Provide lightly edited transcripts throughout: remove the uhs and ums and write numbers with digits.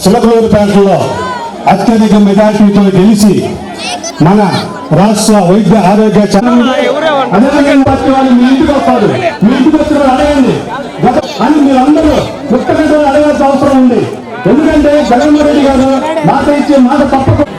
చిలకలూరుపేటలో అత్యధిక మెజార్టీతో గెలిచి మన రాష్ట్ర వైద్య ఆరోగ్య పార్టీ వాళ్ళు మీ ఇంటికి వస్తారు, మీ ఇంటికి వచ్చిన అడగండి అని మీరందరూ పుట్టగడ్డ అడగాల్సిన అవసరం ఉంది. ఎందుకంటే జగన్మోహన్ రెడ్డి గారు మాట ఇచ్చే మాట తప్పకుండా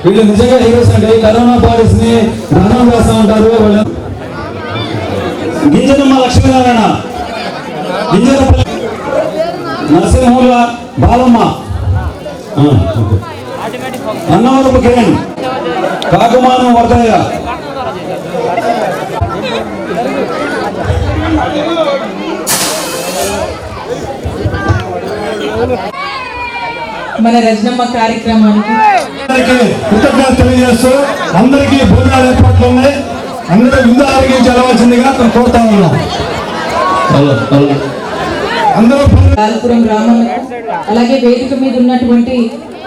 వీళ్ళు నిజంగా హీరోస్ అండి. కరోనా బాడీస్ ని దండం వేస్తూ ఉంటారు. గింజనమ్మ లక్ష్మీనారాయణ, గింజన నరసింహుల బాలమ్మ, అన్నవరపు కిరణ్, కాకుమానం వర్గయ్య, మన రజనమ్మ కార్యక్రమానికి కృతజ్ఞత తెలియజేస్తూ అందరికీ భోజనాలు ఏర్పాట్లు ఉన్నాయి. అందరూ విందు ఆరోగించవలసిందిగా కోరుతా ఉన్నాం. లాల్పురం గ్రామాలకు, అలాగే వేదిక మీద ఉన్నటువంటి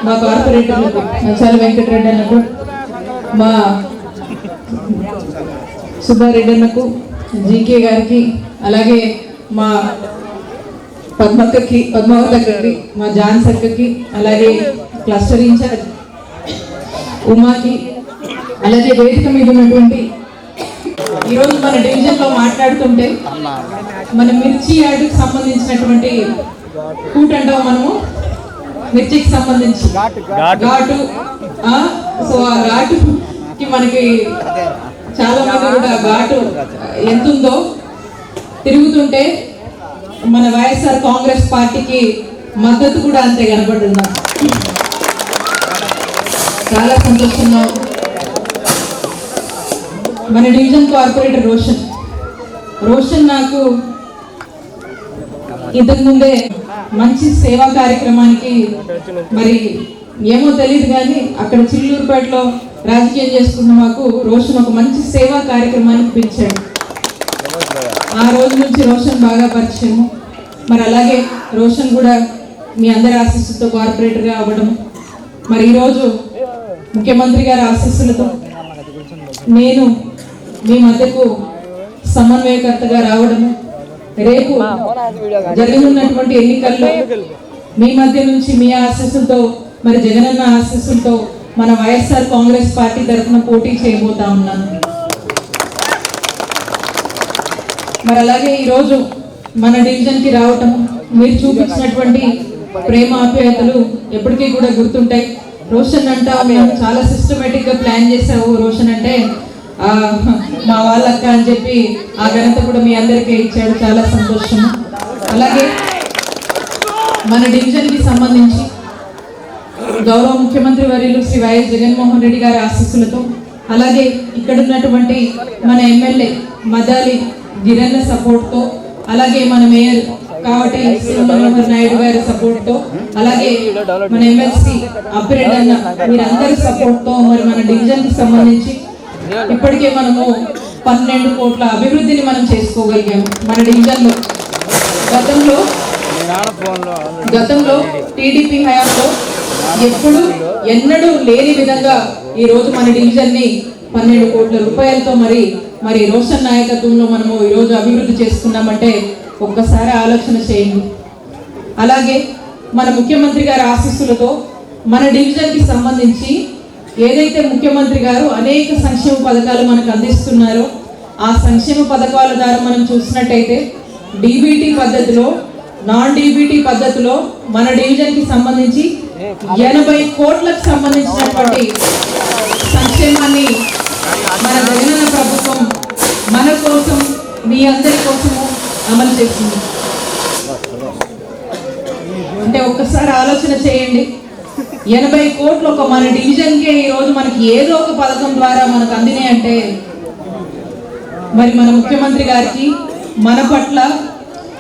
మా కార్పొరేటర్లకు, నచాల వెంకటరెడ్డి అన్నకు, మా సుబ్బారెడ్డి, జీకే గారికి, అలాగే మా పద్మక్కకి, పద్మావతక్కకి, మా జాన్స్ అక్కకి, అలాగే క్లస్టర్ ఇన్ఛార్జ్ ఉమాకి, అలాగే వేదిక మీద ఉన్నటువంటి ఈరోజు మన డివిజన్లో మాట్లాడుతుంటే మన మిర్చి యార్డుకి సంబంధించినటువంటి కూట్ అంటాం మనము, మిర్చికి సంబంధించి ఘాటు. సో ఆ ఘాటుకి మనకి చాలా మంది కూడా ఘాటు ఎంత ఉందో తిరుగుతుంటే మన వైఎస్ఆర్ కాంగ్రెస్ పార్టీకి మద్దతు కూడా అంతే కనబడుతున్నాం. చాలా సంతోషంగా మన డివిజన్ కార్పొరేటర్ రోషన్ నాకు ఇంతకు ముందే మంచి సేవా కార్యక్రమానికి, మరి ఏమో తెలియదు కానీ అక్కడ చిల్లూరుపేటలో రాజకీయం చేసుకున్న మాకు రోషన్ ఒక మంచి సేవా కార్యక్రమానికి పిలిచాడు. ఆ రోజు నుంచి రోషన్ బాగా పరిచయము. మరి అలాగే రోషన్ కూడా మీ అందరి ఆశీస్సులతో కార్పొరేటర్గా అవ్వడం, మరి ఈరోజు ముఖ్యమంత్రి గారి ఆశీస్సులతో నేను మీ మధ్యకు సమన్వయకర్తగా రావడము, రేపు జరగనున్నటువంటి ఎన్నికల్లో మీ మధ్య నుంచి మీ ఆశీస్సులతో, మరి జగనన్న ఆశీస్సులతో మన వైఎస్ఆర్ కాంగ్రెస్ పార్టీ తరఫున పోటీ చేయబోతా ఉన్నాను. మరి అలాగే ఈరోజు మన డివిజన్కి రావటం, మీరు చూపించినటువంటి ప్రేమ ఆప్యాయతలు ఎప్పటికీ కూడా గుర్తుంటాయి. రోషన్ అంటా మేము చాలా సిస్టమేటిక్గా ప్లాన్ చేసావు రోషన్ అంటే మా వాళ్ళక్క అని చెప్పి ఆ ఘనత కూడా మీ అందరికీ ఇచ్చాడు. చాలా సంతోషము. అలాగే మన డివిజన్కి సంబంధించి గౌరవ ముఖ్యమంత్రి వర్యులు శ్రీ వైఎస్ జగన్మోహన్ రెడ్డి గారి ఆశీస్సులతో, అలాగే ఇక్కడ ఉన్నటువంటి మన ఎమ్మెల్యే మదాలి గిరన్న సపోర్ట్తో, అలాగే మన మేయర్ కావటి శివమనోహర్ నాయుడు గారి సపోర్ట్తో, అలాగే మన ఎమ్మెల్సీ అప్పిరెడ్డి అన్న వీరందరి సపోర్ట్తో మరి మన డివిజన్కి సంబంధించి ఇప్పటికే మనము 12 కోట్ల అభివృద్ధిని మనం చేసుకోగలిగాము మన డివిజన్లో. గతంలో టీడీపీ హయాంలో ఎన్నడూ లేని విధంగా ఈ రోజు మన డివిజన్ని 12 కోట్ల రూపాయలతో మరి రోషన్ నాయకత్వంలో మనము ఈరోజు అభివృద్ధి చేసుకున్నామంటే ఒక్కసారి ఆలోచన చేయండి. అలాగే మన ముఖ్యమంత్రి గారి ఆశీస్సులతో మన డివిజన్కి సంబంధించి ఏదైతే ముఖ్యమంత్రి గారు అనేక సంక్షేమ పథకాలు మనకు అందిస్తున్నారో ఆ సంక్షేమ పథకాల ద్వారా మనం చూసినట్టయితే డీబీటీ పద్ధతిలో, నాన్ డీబీటీ పద్ధతిలో మన డివిజన్కి సంబంధించి 80 కోట్లకు సంబంధించినటువంటి సంక్షేమాన్ని మన జగనన్న ప్రభుత్వం మన కోసం, మీ అందరి కోసము అమలు చేస్తుంది. అంటే ఒక్కసారి ఆలోచన చేయండి, 80 కోట్లు ఒక మన డివిజన్కే ఈరోజు మనకి ఏదో ఒక పథకం ద్వారా మనకు అందినాయి అంటే మరి మన ముఖ్యమంత్రి గారికి మన పట్ల,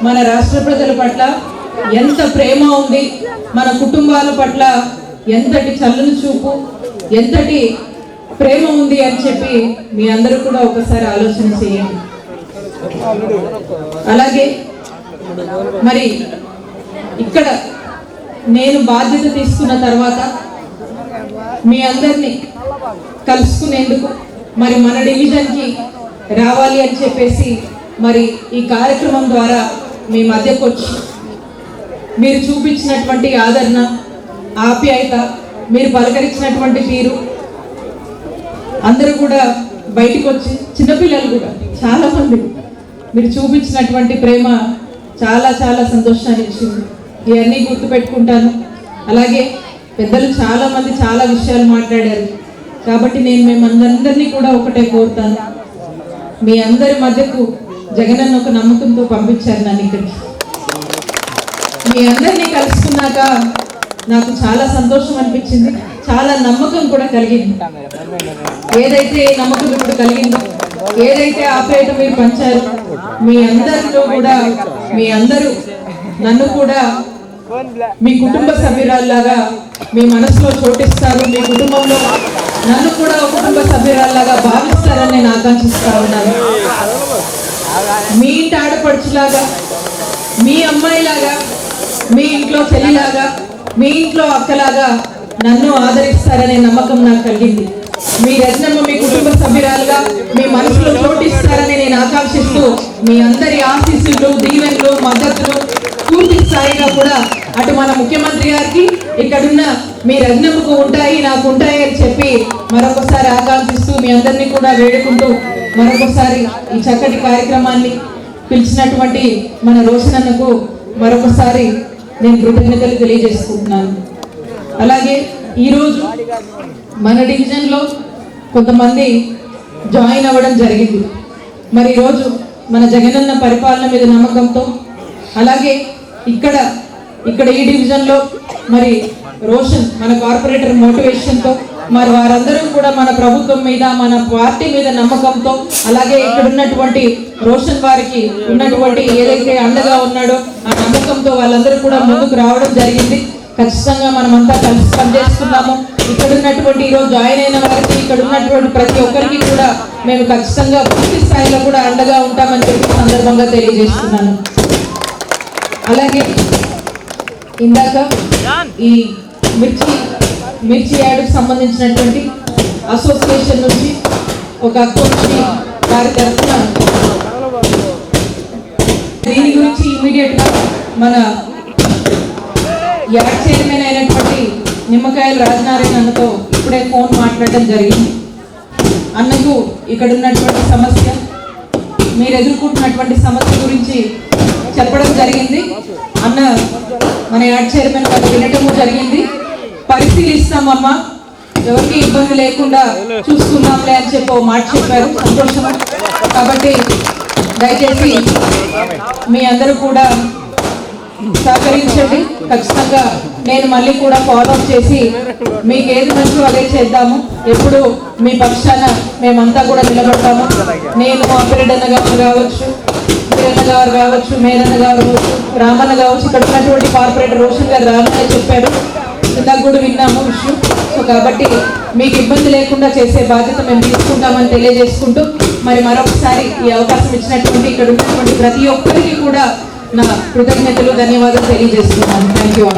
మన రాష్ట్ర ప్రజల పట్ల ఎంత ప్రేమ ఉంది, మన కుటుంబాల పట్ల ఎంతటి చల్లని చూపు, ఎంతటి ప్రేమ ఉంది అని చెప్పి మీ అందరూ కూడా ఒకసారి ఆలోచన చేయండి. అలాగే మరి ఇక్కడ నేను బాధ్యత తీసుకున్న తర్వాత మీ అందరినీ కలుసుకునేందుకు మరి మన డివిజన్కి రావాలి అని చెప్పేసి మరి ఈ కార్యక్రమం ద్వారా మీ మధ్యకు వచ్చి మీరు చూపించినటువంటి ఆదరణ, ఆప్యాయత, మీరు పలకరించినటువంటి తీరు, అందరూ కూడా బయటికి వచ్చి చిన్నపిల్లలు కూడా చాలామంది మీరు చూపించినటువంటి ప్రేమ చాలా చాలా సంతోషాన్ని ఇచ్చింది. ఇవన్నీ గుర్తుపెట్టుకుంటాను. అలాగే పెద్దలు చాలామంది చాలా విషయాలు మాట్లాడారు కాబట్టి నేను మేమందరినీ కూడా ఒకటే కోరుతాను, మీ అందరి మధ్యకు జగనన్న ఒక నమ్మకంతో పంపించారు నన్ను ఇక్కడికి. మీ అందరినీ కలుసుకున్నాక నాకు చాలా సంతోషం అనిపించింది, చాలా నమ్మకం కూడా కలిగింది. ఏదైతే నమ్మకం ఇప్పుడు కలిగిందో, ఏదైతే ఆప్యాయత మీరు పంచారు, మీ అందరిలో కూడా మీ అందరూ నన్ను కూడా మీ కుటుంబ సభ్యురాల్లాగా మీ మనసులో చోటిస్తారు, మీ కుటుంబంలో నన్ను కూడా ఒక కుటుంబ సభ్యురాల్లాగా భావిస్తారని నేను ఆకాంక్షిస్తా ఉన్నాను. మీ ఇంటి ఆడపడుచులాగా, మీ అమ్మాయిలాగా, మీ ఇంట్లో చెల్లిలాగా, మీ ఇంట్లో అక్కలాగా నన్ను ఆదరిస్తారనే నమ్మకం నాకు కలిగింది. మీ రత్నమ్మ మీ కుటుంబ సభ్యురాలుగా మీ మనసులో చోటిస్తారని నేను ఆకాంక్షిస్తూ మీ అందరి ఆశీస్సులు, దీవెనలు, మద్దతులు పూర్తి స్థాయిగా కూడా అటు మన ముఖ్యమంత్రి గారికి, ఇక్కడున్న మీ రత్నమ్మకు ఉంటాయి, నాకు ఉంటాయి అని చెప్పి మరొకసారి ఆకాంక్షిస్తూ మీ అందరినీ కూడా వేడుకుంటూ మరొకసారి ఈ చక్కటి కార్యక్రమాన్ని పిలిచినటువంటి మన రోషన్ అన్నకు మరొకసారి నేను కృతజ్ఞతలు తెలియజేసుకుంటున్నాను. అలాగే ఈరోజు మన డివిజన్లో కొంతమంది జాయిన్ అవ్వడం జరిగింది. మరి ఈరోజు మన జగనన్న పరిపాలన మీద నమ్మకంతో, అలాగే ఇక్కడ ఈ డివిజన్లో మరి రోషన్ మన కార్పొరేటర్ మోటివేషన్తో, మరి వారందరూ కూడా మన ప్రభుత్వం మీద, మన పార్టీ మీద నమ్మకంతో, అలాగే ఇక్కడ ఉన్నటువంటి రోషన్ వారికి ఉన్నటువంటి ఏదైతే అండగా ఉన్నాడో ఆ నమ్మకంతో వాళ్ళందరూ కూడా ముందుకు రావడం జరిగింది. ఖచ్చితంగా మనమంతా కలిసి పనిచేస్తున్నాము. ఇక్కడ ఉన్నటువంటి ఈరోజు జాయిన్ అయిన వారికి, ఇక్కడ ఉన్నటువంటి ప్రతి ఒక్కరికి కూడా మేము ఖచ్చితంగా పూర్తి స్థాయిలో కూడా అండగా ఉంటామని చెప్పి సందర్భంగా తెలియజేస్తున్నాను. అలాగే ఇందాక ఈ మిర్చి యాడ్కు సంబంధించినటువంటి అసోసియేషన్ నుంచి ఒక అకౌంట్ని వారి తరఫున దీని గురించి ఇమీడియట్గా మన యాడ్ చైర్మన్ అయినటువంటి నిమ్మకాయల రాజనారాయణ అన్నతో ఇప్పుడే ఫోన్ మాట్లాడడం జరిగింది. అన్నకు ఇక్కడ ఉన్నటువంటి సమస్య, మీరు ఎదుర్కొంటున్నటువంటి సమస్య గురించి చెప్పడం జరిగింది. అన్న మన యాడ్ చైర్మన్ గారు వినటము జరిగింది. పరిశీలిస్తామమ్మా, ఎవరికి ఇబ్బంది లేకుండా చూసుకుందాంలే అని చెప్పి మాట చెప్పారు. సంతోషం. కాబట్టి దయచేసి మీ అందరూ కూడా సహకరించండి. ఖచ్చితంగా నేను మళ్ళీ కూడా ఫాలోఅప్ చేసి మీకు ఏది మంచిగా అదే చేద్దాము. ఎప్పుడు మీ పక్షాన మేమంతా కూడా నిలబడతాము. నేను అప్పిరెడ్డి గారు కావచ్చు, కిరణ్ గారు కావచ్చు, మేరన్న గారు కావచ్చు, రామన్న కావచ్చు, ఇక్కడ ఉన్నటువంటి కార్పొరేటర్ రోషన్ గారు రామన్న చెప్పారు, ఇందాక కూడా విన్నాము విషయం. సో కాబట్టి మీకు ఇబ్బంది లేకుండా చేసే బాధ్యత మేము తీసుకుంటామని తెలియజేసుకుంటూ మరి మరొకసారి ఈ అవకాశం ఇచ్చినటువంటి ఇక్కడ ఉన్నటువంటి ప్రతి ఒక్కరికి కూడా నా కృతజ్ఞతలు, ధన్యవాదాలు తెలియజేస్తున్నాను. Thank you.